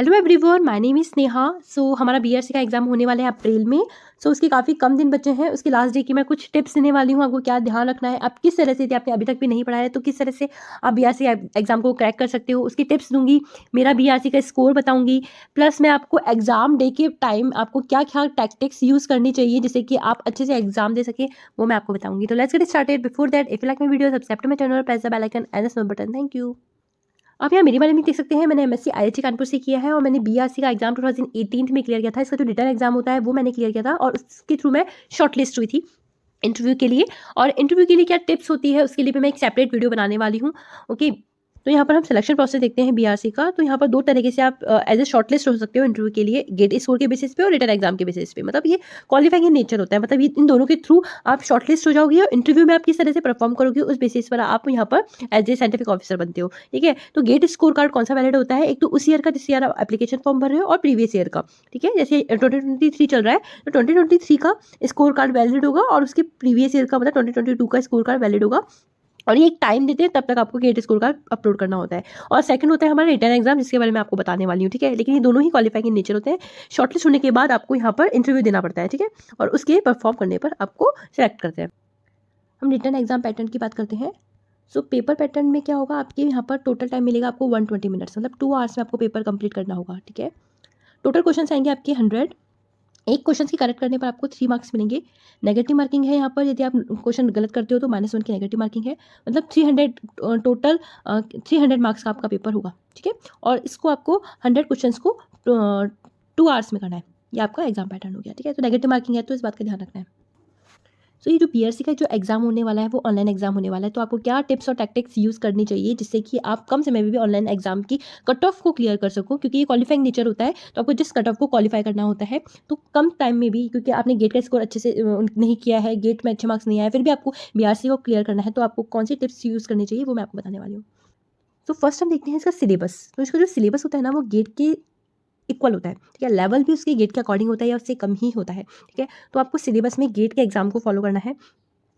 Hello everyone, my name is Sneha. हमारा BRC का exam होने वाला है अप्रैल में। उसके काफ़ी कम दिन बचे हैं। उसके लास्ट डे की मैं कुछ टिप्स देने वाली हूँ, आपको क्या ध्यान रखना है, आप किस तरह से, यदि आपने अभी तक भी नहीं पढ़ा है तो किस तरह से आप बीआरसी एग्जाम को क्रैक कर सकते हो, उसकी टिप्स दूंगी। मेरा बीआरसी का स्कोर बताऊंगी, प्लस मैं आपको एग्जाम डे के टाइम आपको क्या क्या टैक्टिक्स यूज़ करनी चाहिए जिससे कि आप अच्छे से एग्जाम दे सके, वो मैं आपको बताऊंगी। तो let's get started. Before that, if you like my video, subscribe to my channel, press the bell icon and the button. Thank you. आप यहाँ मेरे बारे में देख सकते हैं, मैंने एमएससी आईआईटी कानपुर से किया है और मैंने बीआरसी का एग्जाम 2018 में क्लियर किया था। इसका जो रिटर्न एग्जाम होता है वो मैंने क्लियर किया था और उसके थ्रू मैं शॉर्टलिस्ट हुई थी इंटरव्यू के लिए। और इंटरव्यू के लिए क्या टिप्स होती है उसके लिए भी मैं एक सेपरेट वीडियो बनाने वाली हूँ। ओके, तो यहाँ पर हम सिलेक्शन प्रोसेस देखते हैं बीआरसी का। तो यहाँ पर दो तरीके से आप एज ए शॉर्टलिस्ट हो सकते हो इंटरव्यू के लिए, गेट स्कोर के बेसिस पे और रिटर्न एग्जाम के बेसिस पे। मतलब ये क्वालिफाइंग इन नेचर होता है, मतलब ये इन दोनों के थ्रू आप शॉर्टलिस्ट हो जाओगे और इंटरव्यू में आप किस तरह से परफॉर्म करोगे उस बेसिस पर आप यहाँ पर एज ए साइंटिफिक ऑफिसर बनते हो। ठीक है, तो गेट स्कोर कार्ड कौन सा वैलिड होता है? एक तो उस ईयर का जिस ईयर आप एप्लीकेशन फॉर्म भर रहे हो और प्रीवियस ईयर का। ठीक है, जैसे 2023 चल रहा है तो 2023 का स्कोर कार्ड वैलिड होगा और उसके प्रीवियस ईयर का मतलब 2022 का स्कोर कार्ड वैलिड होगा। और ये एक टाइम देते हैं, तब तक आपको गेट स्कोर कार्ड अपलोड करना होता है। और सेकंड होता है हमारा रिटर्न एग्जाम, जिसके बारे में आपको बताने वाली हूँ। ठीक है, लेकिन ये दोनों ही क्वालिफाइंग इन नेचर होते हैं। शॉर्टलिस्ट होने के बाद आपको यहाँ पर इंटरव्यू देना पड़ता है। ठीक है, और उसके परफॉर्म करने पर आपको सेलेक्ट करते हैं। हम रिटर्न एग्जाम पैटर्न की बात करते हैं। पेपर पैटर्न में क्या होगा, आपके यहाँ पर टोटल टाइम मिलेगा आपको 120 मिनट्स, मतलब 2 आवर्स में आपको पेपर कंप्लीट करना होगा। ठीक है, टोटल क्वेश्चन आएंगे आपके 100। एक क्वेश्चन की करेक्ट करने पर आपको 3 मार्क्स मिलेंगे। नेगेटिव मार्किंग है यहाँ पर, यदि आप क्वेश्चन गलत करते हो तो -1 की नेगेटिव मार्किंग है। मतलब 300 टोटल 300 मार्क्स का आपका पेपर होगा। ठीक है, और इसको आपको 100 क्वेश्चंस को 2 आवर्स में करना है। ये आपका एग्जाम पैटर्न हो गया। ठीक है, तो नेगेटिव मार्किंग है तो इस बात का ध्यान रखना है। ये जो बीआरसी का जो एग्जाम होने वाला है वो ऑनलाइन एग्जाम होने वाला है। तो आपको क्या टिप्स और टैक्टिक्स यूज़ करनी चाहिए जिससे कि आप कम समय में भी ऑनलाइन एग्जाम की कट ऑफ को क्लियर कर सको, क्योंकि ये क्वालिफाइंग नेचर होता है। तो आपको जिस कट ऑफ को क्वालिफाई करना होता है तो कम टाइम में भी, क्योंकि आपने गेट का स्कोर अच्छे से नहीं किया है, गेट में अच्छे मार्क्स नहीं आए, फिर भी आपको बीआरसी को क्लियर करना है, तो आपको कौन सी टिप्स यूज़ करनी चाहिए वो मैं आपको बताने वाली हूँ। तो फर्स्ट हम देखते हैं इसका सिलेबस। तो इसका जो सिलेबस होता है ना वो गेट के इक्वल होता है। ठीक है, लेवल भी उसके गेट के अकॉर्डिंग होता है या उससे कम ही होता है। ठीक है, तो आपको सिलेबस में गेट के एग्जाम को फॉलो करना है।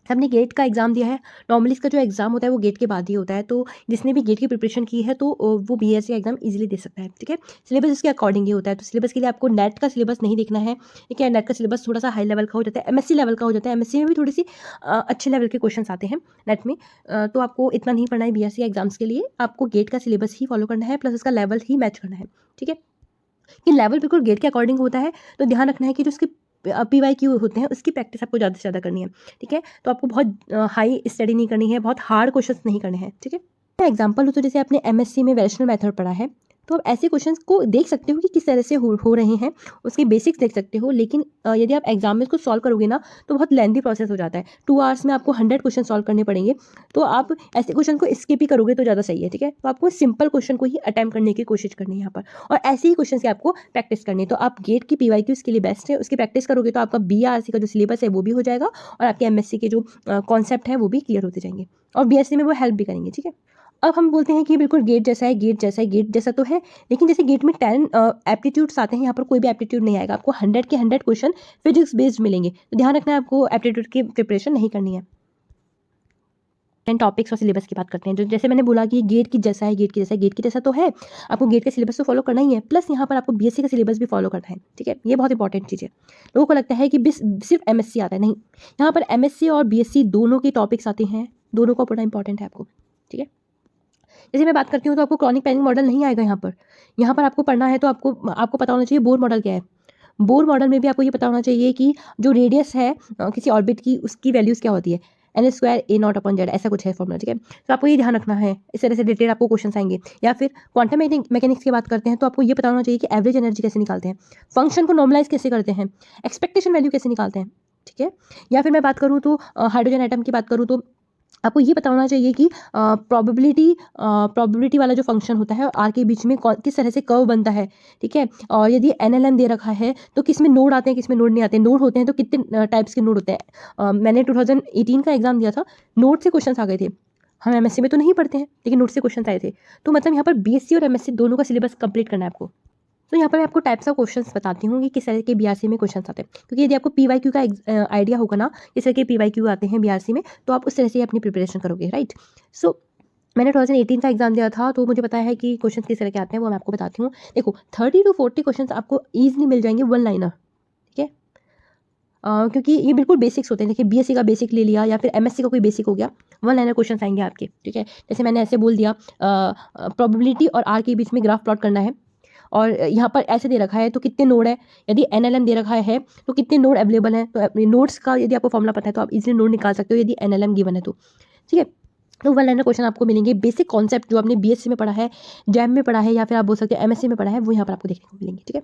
हमने गेट का एग्ज़ाम दिया है, नॉर्मली इसका जो एग्ज़ाम होता है वो गेट के बाद ही होता है। तो जिसने भी गेट की प्रिपरेशन की है तो वो बीएससी एग्ज़ाम इजीली दे सकता है। ठीक है, सिलेबस इसके अकॉर्डिंग ही होता है। तो सिलेबस के लिए आपको नेट का सिलेबस नहीं देखना है। ठीक है, नेट का सिलेबस थोड़ा सा हाई लेवल का हो जाता है, एमएससी लेवल का हो जाता है। एमएससी में भी थोड़ी सी अच्छे लेवल के क्वेश्चन आते हैं नेट में। तो आपको इतना नहीं पढ़ना है बीएससी एग्जाम्स के लिए, आपको गेट का सिलेबस ही फॉलो करना है, प्लस उसका लेवल ही मैच करना है। ठीक है, कि लेवल बिल्कुल गेट के अकॉर्डिंग होता है। तो ध्यान रखना है कि जो उसके पीवाईक्यू होते हैं उसकी प्रैक्टिस आपको ज़्यादा से ज़्यादा करनी है। ठीक है, तो आपको बहुत हाई स्टडी नहीं करनी है, बहुत हार्ड क्वेश्चंस नहीं करने हैं। ठीक है, एग्जाम्पल हो तो जैसे आपने एमएससी में वैल्यूएशन मेथड पढ़ा है, तो आप ऐसे क्वेश्चंस को देख सकते हो कि किस तरह से हो रहे हैं, उसके बेसिक्स देख सकते हो। लेकिन यदि आप एग्जाम में इसको सॉल्व करोगे ना तो बहुत लेंथी प्रोसेस हो जाता है। 2 आवर्स में आपको 100 क्वेश्चन सॉल्व करने पड़ेंगे। तो आप ऐसे क्वेश्चन को स्किप ही करोगे तो ज़्यादा सही है। ठीक है, तो आपको सिंपल क्वेश्चन को ही अटैम्प्ट करने की कोशिश करनी है यहाँ पर, और ऐसे ही क्वेश्चन की आपको प्रैक्टिस करनी है। तो आप गेट की पीवाईक्यू इसके लिए बेस्ट है, उसकी प्रैक्टिस करोगे तो आपका बीआरसी का जो सिलेबस है वो भी हो जाएगा और आपके एमएससी के जो कॉन्सेप्ट है वो भी क्लियर होते जाएंगे और बीएससी में वो हेल्प भी करेंगे। ठीक है, अब हम बोलते हैं कि बिल्कुल गेट जैसा है, गेट जैसा है, गेट जैसा तो है, लेकिन जैसे गेट में 10 एप्टीट्यूड्स आते हैं, यहाँ पर कोई भी एप्टीट्यूड नहीं आएगा। आपको 100 के 100 क्वेश्चन फिजिक्स बेस्ड मिलेंगे। तो ध्यान रखना है, आपको एप्टीट्यूड की प्रिपरेशन नहीं करनी है। टॉपिक्स और सिलेबस की बात करते हैं। जो जैसे मैंने बोला कि गेट की जैसा है, गेट की जैसा है, गेट की जैसा तो है, आपको गेट का सिलेबस तो फॉलो करना ही है, प्लस यहाँ पर आपको बीएससी का सिलेबस भी फॉलो करना है। ठीक है, ये बहुत इंपॉर्टेंट चीज़ है। लोगों को लगता है कि सिर्फ एमएससी आता है, नहीं, यहाँ पर एमएससी और बीएससी दोनों के टॉपिक्स आते हैं, दोनों का पढ़ना इंपॉर्टेंट है आपको। ठीक है, जैसे मैं बात करती हूँ तो आपको क्रॉनिक पैनिक मॉडल नहीं आएगा यहाँ पर आपको पढ़ना है तो आपको पता होना चाहिए बोर मॉडल क्या है। बोर मॉडल में भी आपको ये पता होना चाहिए कि जो रेडियस है किसी ऑर्बिट की, उसकी वैल्यूज़ क्या होती है, n² a0/z, ऐसा कुछ है फॉर्मूला। ठीक है, तो आपको ये ध्यान रखना है। इस तरह से रिलेटेड आपको क्वेश्चन आएंगे। या फिर क्वांटम मैकेनिक्स की बात करते हैं तो आपको ये पता होना चाहिए कि एवरेज एनर्जी कैसे निकालते हैं, फंक्शन को नॉर्मलाइज कैसे करते हैं, एक्सपेक्टेशन वैल्यू कैसे निकालते हैं। ठीक है, या फिर मैं बात करूँ तो हाइड्रोजन एटम की बात करूँ तो आपको ये पता होना चाहिए कि प्रोबेबिलिटी वाला जो फंक्शन होता है और आर के बीच में किस तरह से कर्व बनता है। ठीक है, और यदि एनएलएम दे रखा है तो किस में नोड आते हैं, किस में नोड नहीं आते। नोड होते हैं तो कितने टाइप्स के नोड होते हैं। मैंने 2018 का एग्जाम दिया था, नोड से क्वेश्चन आ गए थे। हम एमएससी में तो नहीं पढ़ते हैं, लेकिन नोट से क्वेश्चन आए थे। तो मतलब यहाँ पर बीएससी और एमएससी दोनों का सिलेबस कंप्लीट करना है आपको। तो यहाँ पर मैं आपको टाइप्स ऑफ क्वेश्चंस बताती हूँ कि किस तरह के बीआरसी में क्वेश्चंस आते हैं, क्योंकि यदि आपको पीवाईक्यू का आइडिया होगा ना किस तरह के पीवाईक्यू आते हैं बीआरसी में, तो आप उस तरह से अपनी प्रिपरेशन करोगे। राइट, सो मैंने 2018 का एग्ज़ाम दिया था, तो मुझे पता है कि क्वेश्चन किस तरह के आते हैं, वो मैं आपको बताती हूँ। देखो 30 टू 40 क्वेश्चन आपको ईज़िली मिल जाएँगे वन लाइनर, ठीक है? क्योंकि ये बिल्कुल बेसिक्स होते हैं। देखिए बीएससी का बेसिक ले लिया या फिर एमएससी का कोई बेसिक हो गया, वन लाइनर क्वेश्चंस आएँगे आपके, ठीक है? जैसे मैंने ऐसे बोल दिया प्रोबेबिलिटी और आर के बीच में ग्राफ प्लॉट करना है और यहाँ पर ऐसे दे रखा है तो कितने नोड है, यदि एनएलएम दे रखा है तो कितने नोड अवेलेबल हैं, तो अपने नोड्स का यदि आपको फॉर्मूला पता है तो आप इजीली नोड निकाल सकते हो यदि एनएलएम गिवन है तो, ठीक है? तो वन लाइनर क्वेश्चन आपको मिलेंगे, बेसिक कॉन्सेप्ट जो आपने बीएससी में पढ़ा है, जैम में पढ़ा है या फिर आप बोल सकते हो एमएससी में पढ़ा है, वो यहाँ पर आपको देखने को मिलेंगे, ठीक है?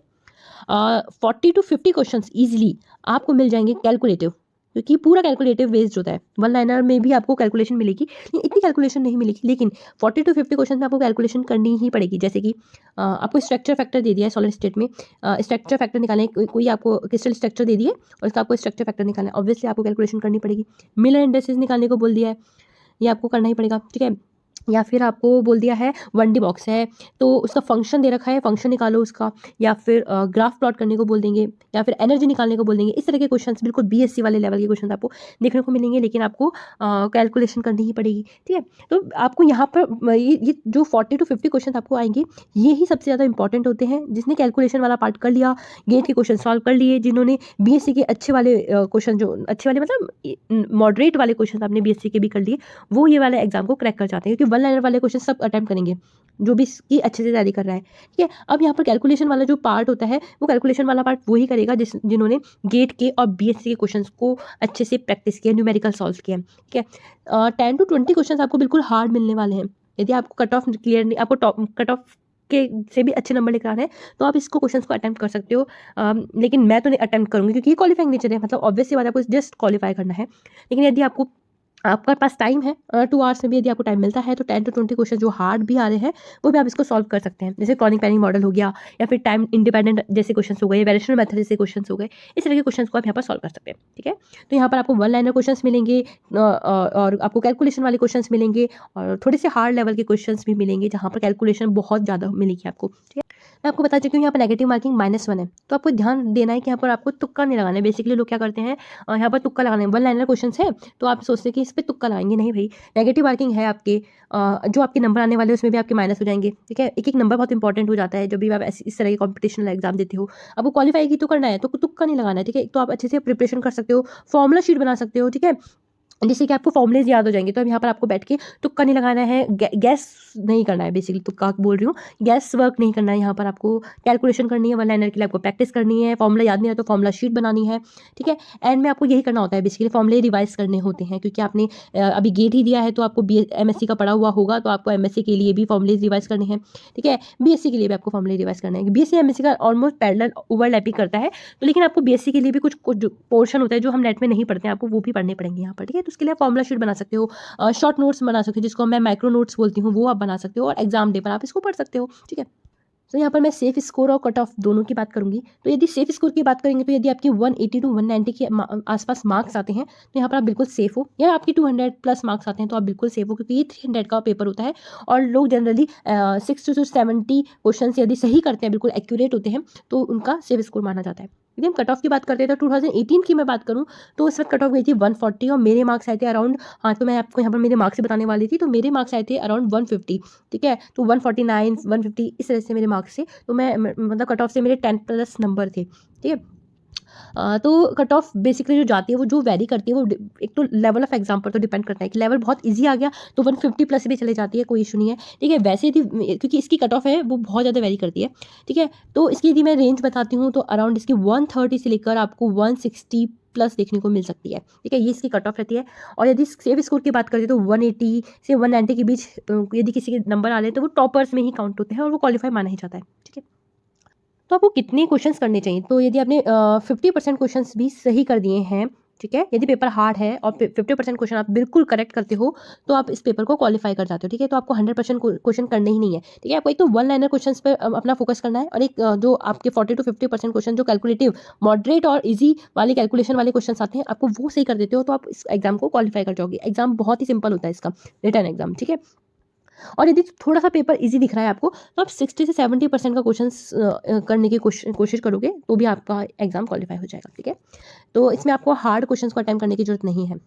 40 टू 50 क्वेश्चंस ईजिली आपको मिल जाएंगे कैलकुलेटिव, क्योंकि पूरा कैलकुलेटिव बेस्ड होता है। वन लाइनर में भी आपको कैलकुलेशन मिलेगी, लेकिन इतनी कैलकुलेशन नहीं मिलेगी, लेकिन 40 टू 50 क्वेश्चन में आपको कैलकुलेशन करनी ही पड़ेगी। जैसे कि आपको स्ट्रक्चर फैक्टर दे दिया है सॉलिड स्टेट में, स्ट्रक्चर फैक्टर निकालने कोई आपको क्रिस्टल स्ट्रक्चर दे दिए और इसका आपको स्ट्रक्चर फैक्टर निकालना है, ऑब्वियसली आपको कैलकुलेशन करनी पड़ेगी। मिलर इंडेक्सेस निकालने को बोल दिया है, ये आपको करना ही पड़ेगा, ठीक है? या फिर आपको बोल दिया है 1D बॉक्स है तो उसका फंक्शन दे रखा है, फंक्शन निकालो उसका, या फिर ग्राफ प्लॉट करने को बोल देंगे या फिर एनर्जी निकालने को बोल देंगे। इस तरह के क्वेश्चंस बिल्कुल बीएससी वाले लेवल के क्वेश्चंस आपको देखने को मिलेंगे, लेकिन आपको कैलकुलेशन करनी ही पड़ेगी, ठीक है? तो आपको यहाँ पर ये जो 40 टू 50 क्वेश्चन आपको आएंगे, ये ही सबसे ज़्यादा इंपॉर्टेंट होते हैं। जिसने कैलकुलेशन वाला पार्ट कर लिया, गेट के क्वेश्चन सॉल्व कर लिए, जिन्होंने बीएससी के अच्छे वाले क्वेश्चन, जो अच्छे वाले मतलब मॉडरेट वाले क्वेश्चन आपने बीएससी के भी कर लिए, वो ये वाले एग्जाम को क्रैक कर जाते हैं, क्योंकि वन लाइनर वाले क्वेश्चन सब अटेम्प्ट करेंगे जो भी इसकी अच्छे से तैयारी कर रहा है, ठीक है? अब यहाँ पर कैलकुलेशन वाला जो पार्ट होता है, वो कैलकुलेशन वाला पार्ट वही करेगा जिन्होंने गेट के और बीएससी के क्वेश्चंस को अच्छे से प्रैक्टिस किया, न्यूमेरिकल सॉल्व किया, ठीक है? 10 टू 20 क्वेश्चन आपको बिल्कुल हार्ड मिलने वाले हैं। यदि आपको कट ऑफ क्लियर नहीं, आपको कट ऑफ के से भी अच्छे नंबर लेकर आ रहे हैं, तो आप इसको क्वेश्चंस को अटेम्प्ट कर सकते हो। लेकिन मैं तो नहीं अटेम्प्ट करूँगी, क्योंकि ये क्वालिफाइंग नेचर है, मतलब ऑब्वियसली बात है, आपको जस्ट क्वालिफाई करना है। लेकिन यदि आपके पास टाइम है, 2 आवर्स में भी यदि आपको टाइम मिलता है, तो 10 टू 20 क्वेश्चन जो हार्ड भी आ रहे हैं, वो भी आप इसको सॉल्व कर सकते हैं। जैसे क्रॉनिक पैनिंग मॉडल हो गया या फिर टाइम इंडिपेंडेंट जैसे क्वेश्चंस हो गए, वेरिएशनल मेथड जैसे क्वेश्चंस हो गए, इस तरह के क्वेश्चंस को आप यहाँ पर सॉल्व कर सकते हैं, ठीक है? तो यहाँ पर आपको वन लाइनर क्वेश्चंस मिलेंगे और आपको कैलकुलेशन वाले क्वेश्चंस मिलेंगे और थोड़े से हार्ड लेवल के क्वेश्चंस भी मिलेंगे, जहाँ पर कैलकुलेशन बहुत ज़्यादा मिलेगी आपको, ठीक है? मैं आपको बता चुकी हूँ यहाँ पर नेगेटिव मार्किंग -1 है, तो आपको ध्यान देना है कि यहाँ पर आपको तुक्का नहीं लगाना है। बेसिकली लोग क्या करते हैं, यहाँ पर तुक्का लगाना है। वन लाइनर क्वेश्चंस है तो आप सोचते हैं कि इस पे तुक्का लगाएंगे, नहीं भाई, नेगेटिव मार्किंग है आपके। जो आपके नंबर आने वाले हैं उसमें भी आपके माइनस हो जाएंगे, ठीक है? एक एक नंबर बहुत इंपॉर्टेंट हो जाता है जब भी आप इस तरह के कॉम्पिटिशन एग्जाम देते हो। आपको क्वालिफाई की तो करना है, तो तुक्का नहीं लगाना है, ठीक है? तो आप अच्छे से प्रिपरेशन कर सकते हो, फॉर्मुला शीट बना सकते हो, ठीक है? जिससे कि आपको फॉर्मुलेज याद हो जाएंगे। तो अब यहाँ पर आपको बैठ के तुक्का नहीं लगाना है, गैस नहीं करना है, बेसिकली तुक्का बोल रही हूँ, गैस वर्क नहीं करना है। यहाँ पर आपको कैलकुलेशन करनी है, वन लाइनर के लिए आपको प्रैक्टिस करनी है, फॉर्मुला याद नहीं है तो फॉर्मुला शीट बनानी है, ठीक है? एंड में आपको यही करना होता है, बेसिकली फॉर्मुले रिवाइज करने होते हैं, क्योंकि आपने अभी गेट ही दिया है तो आपको एमएससी का पढ़ा हुआ होगा, तो आपको एमएससी के लिए भी फॉर्मुले रिवाइज करने हैं, ठीक है? बीएससी के लिए भी आपको फॉर्मुले रिवाइज करना है। बीएससी एमएससी का ऑलमोस्ट पैरेलल ओवरलैपिंग करता है, तो लेकिन आपको बीएससी के लिए भी कुछ कुछ पोर्शन होता है जो हम नेट में नहीं पढ़ते हैं, आपको वो भी पढ़ने पड़ेंगे यहाँ पर, ठीक है? तो उसके लिए फॉर्मुला शीट बना सकते हो, शॉर्ट नोट्स बना सकते हो, जिसको मैं माइक्रो नोट्स बोलती हूँ, वो आप बना सकते हो और एग्जाम डे पर आप इसको पढ़ सकते हो, ठीक है? तो यहाँ पर मैं सेफ स्कोर और कट ऑफ दोनों की बात करूंगी। तो यदि सेफ स्कोर की बात करेंगे, तो यदि आपकी 180 टू 190 के आसपास मार्क्स आते हैं, तो यहाँ पर आप बिल्कुल सेफ हो, या आपकी 200 प्लस मार्क्स आते हैं तो आप बिल्कुल सेफ हो, क्योंकि ये 300 का पेपर होता है और लोग जनरली 60 टू 70 क्वेश्चन यदि सही करते हैं, बिल्कुल एक्यूरेट होते हैं, तो उनका सेफ स्कोर माना जाता है। यदि हम कट ऑफ की बात करते हैं तो 2018 की मैं बात करूँ तो उस वक्त कट ऑफ गई थी 140 और मेरे मार्क्स आए थे अराउंड, हाँ तो मैं आपको यहाँ पर मेरे मार्क्स से बताने वाली थी, तो मेरे मार्क्स आए थे अराउंड 150, ठीक है? तो 149 150 इस तरह से मेरे मार्क्स से, तो मैं मतलब कट ऑफ से मेरे 10 प्लस नंबर थे, ठीक है? तो कट ऑफ बेसिकली जो जाती है वो जो वेरी करती है, वो एक तो लेवल ऑफ एग्जाम पर तो डिपेंड करता है कि लेवल बहुत इजी आ गया तो 150 प्लस भी चले जाती है, कोई इशू नहीं है, ठीक है? वैसे यदि क्योंकि इसकी कट ऑफ है वो बहुत ज़्यादा वेरी करती है, ठीक है? तो इसकी यदि मैं रेंज बताती हूँ तो अराउंड इसकी 130 से लेकर आपको 160 प्लस देखने को मिल सकती है, ठीक है? ये इसकी कट ऑफ रहती है। और यदि सेफ स्कोर की बात करें तो 180 से 190 के बीच यदि किसी के नंबर आ रहे हैं तो वो टॉपर्स में ही काउंट होते हैं और वो क्वालिफाई माना ही जाता है, ठीक है? तो आपको कितने क्वेश्चंस करने चाहिए? तो यदि आपने 50% क्वेश्चंस भी सही कर दिए हैं, ठीक है? यदि पेपर हार्ड है और 50% क्वेश्चन आप बिल्कुल करेक्ट करते हो, तो आप इस पेपर को क्वालिफाई कर जाते हो, ठीक है? तो आपको 100% क्वेश्चन करने ही नहीं है, ठीक है? आपको एक तो वन लाइनर क्वेश्चंस पर अपना फोकस करना है, और एक जो आपके 40 टू 50% क्वेश्चन जो कैलकुलेटिव, मॉडरेट और ईजी वाले कैलकुलेशन वाले क्वेश्चन आते हैं, आपको वो सही कर देते हो, तो आप इस एग्जाम को क्वालिफाई कर जाओगे। एग्जाम बहुत ही सिंपल होता है इसका, रिटन एग्जाम, ठीक है? और यदि थोड़ा सा पेपर इजी दिख रहा है आपको, तो आप 60 से 70% का क्वेश्चंस करने की कोशिश करोगे, तो भी आपका एग्जाम क्वालिफाई हो जाएगा, ठीक है? तो इसमें आपको हार्ड क्वेश्चंस को अटेम्प्ट करने की जरूरत नहीं है।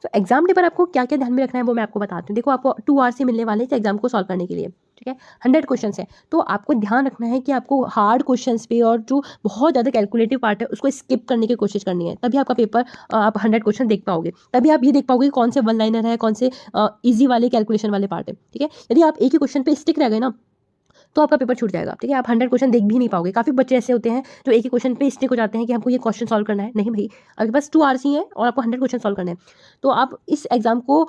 तो एग्जाम पेपर आपको क्या क्या ध्यान में रखना है वो मैं आपको बताती हूँ। देखो, आपको 2 आवर्स ही मिलने वाले हैं इस एग्जाम को सॉल्व करने के लिए, ठीक है। 100 क्वेश्चन है, तो आपको ध्यान रखना है कि आपको हार्ड क्वेश्चंस पे और जो बहुत ज़्यादा कैलकुलेटिव पार्ट है उसको स्किप करने की कोशिश करनी है, तभी आपका पेपर आप 100 क्वेश्चन देख पाओगे। तभी आप ये देख पाओगे कि कौन से वन लाइनर है, कौन से ईजी वाले कैलकुलेशन वाले पार्ट है, ठीक है। यदि आप एक ही क्वेश्चन पे स्टिक रह गए ना, तो आपका पेपर छूट जाएगा, ठीक है। आप 100 क्वेश्चन देख भी नहीं पाओगे। काफ़ी बच्चे ऐसे होते हैं जो एक ही क्वेश्चन पे स्टिक हो जाते हैं कि हमको ये क्वेश्चन सॉल्व करना है। नहीं भाई, आपके पास 2 आवर्स ही है और आपको 100 क्वेश्चन सॉल्व करना है। तो आप इस एग्जाम को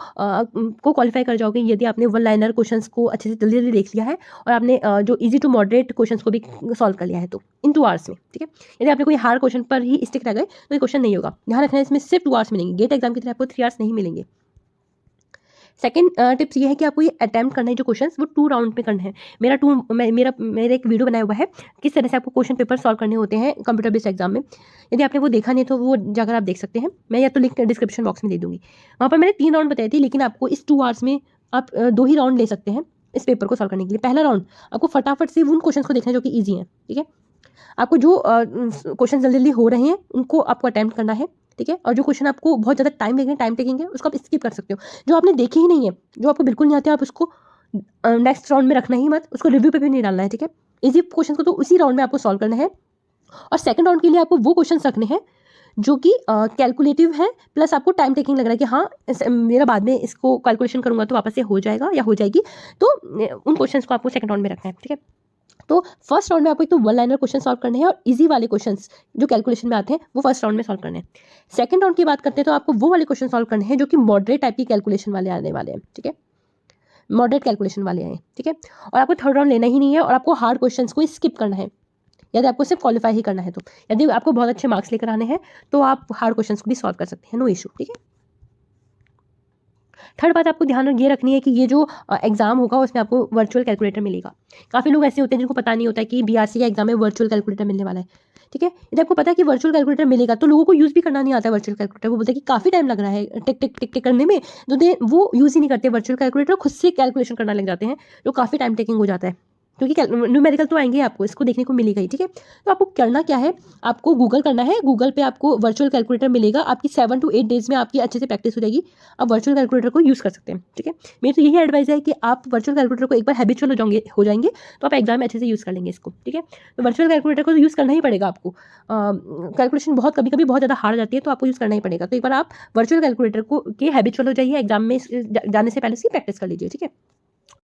क्वालिफाई कर जाओगे यदि आपने वन लाइनर क्वेश्चंस को अच्छे से जल्दी जल्दी देख लिया है और आपने जो ईजी टू मॉडरेट क्वेश्चंस को भी सॉल्व कर लिया है, तो इन 2 आवर्स में, ठीक है। यदि आपने कोई हार्ड क्वेश्चन पर ही स्टिक रह गए तो ये क्वेश्चन नहीं होगा। ध्यान रखना है, इसमें सिर्फ 2 आवर्स मिलेंगे। गेट एग्जाम की तरह आपको 3 आवर्स नहीं मिलेंगे। सेकंड टिप्स ये है कि आपको ये अटेम्प्ट करना है जो क्वेश्चंस, वो 2 राउंड में करना है। मेरा एक वीडियो बनाया हुआ है किस तरह से आपको क्वेश्चन पेपर सॉल्व करने होते हैं कंप्यूटर बेस्ड एग्जाम में। यदि आपने वो देखा नहीं तो वो जाकर आप देख सकते हैं। मैं या तो लिंक डिस्क्रिप्शन बॉक्स में दे दूंगी। वहाँ पर मैंने 3 राउंड बताई थी, लेकिन आपको इस 2 आवर्स में आप 2 ही राउंड ले सकते हैं इस पेपर को सॉल्व करने के लिए। पहला राउंड आपको फटाफट से उन क्वेश्चन को देखना है जो कि ईजी है, ठीक है। आपको जो क्वेश्चन जल्दी जल्दी हो रहे हैं उनको आपको अटेम्प्ट करना है, ठीक है। और जो क्वेश्चन आपको बहुत ज़्यादा टाइम टेकिंग है उसको आप स्किप कर सकते हो। जो आपने देखे ही नहीं है, जो आपको बिल्कुल नहीं आते, आप उसको नेक्स्ट राउंड में रखना ही मत, उसको रिव्यू पे भी नहीं डालना है, ठीक है। इजी क्वेश्चन को तो उसी राउंड में आपको सॉल्व करना है। और सेकंड राउंड के लिए आपको वो क्वेश्चन रखने हैं जो कि कैलकुलेटिव है, प्लस आपको टाइम टेकिंग लग रहा है कि हाँ मेरा बाद में इसको कैलकुलेशन करूंगा तो वापस से हो जाएगा या हो जाएगी, तो उन क्वेश्चन को आपको सेकंड राउंड में रखना है, ठीक है। तो फर्स्ट राउंड में आपको एक तो वन लाइनर क्वेश्चन सॉल्व करने हैं और इजी वाले क्वेश्चंस जो कैलकुलेशन में आते हैं वो फर्स्ट राउंड में सॉल्व करने हैं। सेकंड राउंड की बात करते हैं तो आपको वो वाले क्वेश्चन सॉल्व करने हैं जो कि मॉडरेट टाइप की कैलकुलेशन वाले आने वाले हैं, ठीक है। मॉडरेट कैलकुलेशन वाले आए, ठीक है। और आपको थर्ड राउंड लेना ही नहीं है और आपको हार्ड क्वेश्चंस को स्किप करना है यदि आपको सिर्फ क्वालिफाई ही करना है। तो यदि आपको बहुत अच्छे मार्क्स लेकर आने हैं तो आप हार्ड क्वेश्चंस को भी सॉल्व कर सकते हैं, नो इशू, ठीक है। थर्ड बात आपको ध्यान ये रखनी है कि ये जो एग्जाम होगा उसमें आपको वर्चुअल कैलकुलेटर मिलेगा। काफ़ी लोग ऐसे होते हैं जिनको पता नहीं होता है कि बीआरसी का एग्जाम में वर्चुअल कैलकुलेटर मिलने वाला है, ठीक है। यदि आपको पता है कि वर्चुअल कैलकुलेटर मिलेगा तो लोगों को यूज़ भी करना नहीं आता है वर्चुअल कैलकुलेटर। वो बोलते हैं कि काफ़ी टाइम लग रहा है टिक टिक टिक टिक करने में, तो वो यूज़ ही नहीं करते वर्चुअल कैलकुलेटर, खुद से कैलकुलेशन करना लग जाते हैं जो काफ़ी टाइम टेकिंग हो जाता है, क्योंकि न्यूमेरिकल तो आएंगे आपको, इसको देखने को मिलेगा ही, ठीक है। तो आपको करना क्या है, आपको गूगल करना है। गूगल पे आपको वर्चुअल कैलकुलेटर मिलेगा, आपकी 7 to 8 डेज में आपकी अच्छे से प्रैक्टिस हो जाएगी। आप वर्चुअल कैलकुलेटर को यूज़ कर सकते हैं, ठीक है। मेरी तो यही एडवाइस है कि आप वर्चुअल कैलकुलेटर को एक बार हैबिचुअल हो जाएंगे तो आप एग्जाम में अच्छे से यूज़ कर लेंगे इसको, ठीक है। तो वर्चुअल कैलकुलेटर को यूज़ करना ही पड़ेगा आपको। कैलकुलेशन बहुत कभी कभी बहुत ज़्यादा हार्ड जाती है तो आपको यूज़ करना ही पड़ेगा। तो एक बार आप वर्चुअल कैलकुलेटर को के हैबिचुअल हो जाइए, एग्जाम में जाने से पहले इसकी प्रैक्टिस कर लीजिए, ठीक है।